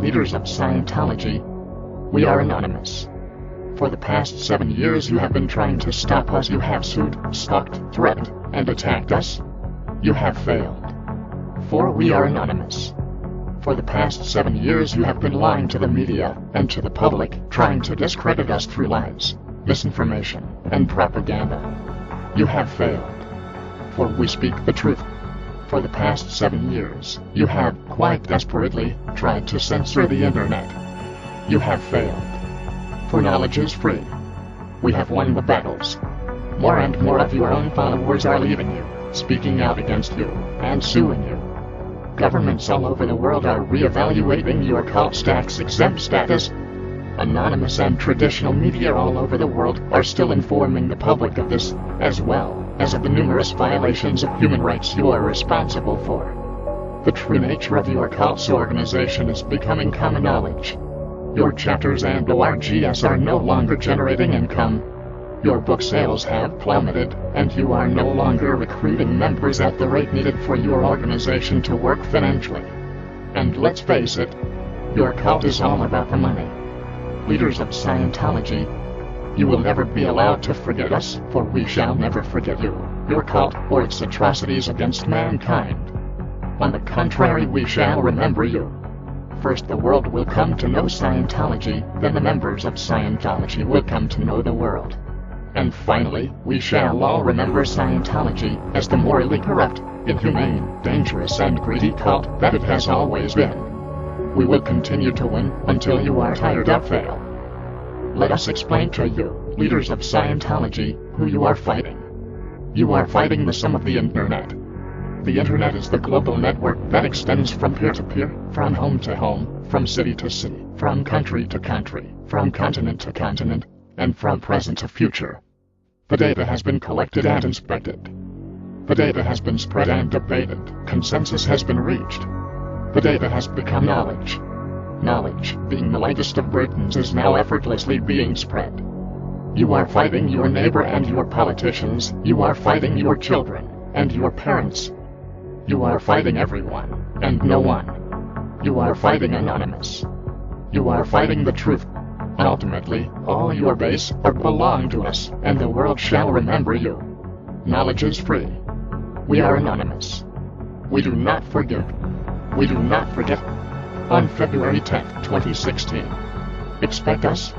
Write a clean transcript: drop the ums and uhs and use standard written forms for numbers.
leaders of Scientology. We are anonymous. For the past 7 years you have been trying to stop us. You have sued, stalked, threatened, and attacked us. You have failed. For we are anonymous. For the past 7 years you have been lying to the media and to the public, trying to discredit us through lies, misinformation, and propaganda. You have failed. For we speak the truth. For the past 7 years, you have, quite desperately, tried to censor the internet. You have failed. For knowledge is free. We have won the battles. More and more of your own followers are leaving you, speaking out against you, and suing you. Governments all over the world are re-evaluating your cult stack's exempt status. Anonymous and traditional media all over the world are still informing the public of this, as well as of the numerous violations of human rights you are responsible for. The true nature of your cult's organization is becoming common knowledge. Your chapters and orgs are no longer generating income. Your book sales have plummeted, and you are no longer recruiting members at the rate needed for your organization to work financially. And let's face it, your cult is all about the money. Leaders of Scientology, you will never be allowed to forget us, for we shall never forget you, your cult, or its atrocities against mankind. On the contrary, we shall remember you. First the world will come to know Scientology, then the members of Scientology will come to know the world. And finally, we shall all remember Scientology as the morally corrupt, inhumane, dangerous and greedy cult that it has always been. We will continue to win until you are tired of fail. Let us explain to you, leaders of Scientology, who you are fighting. You are fighting the sum of the internet. The internet is the global network that extends from peer to peer, from home to home, from city to city, from country to country, from continent to continent, and from present to future. The data has been collected and inspected. The data has been spread and debated. Consensus has been reached. The data has become knowledge. Knowledge, being the lightest of burdens, is now effortlessly being spread. You are fighting your neighbor and your politicians. You are fighting your children and your parents. You are fighting everyone and no one. You are fighting anonymous. You are fighting the truth. Ultimately, all your base belong to us, and the world shall remember you. Knowledge is free. We are anonymous. We do not forgive. We do not forget. On February 10, 2016. Expect us.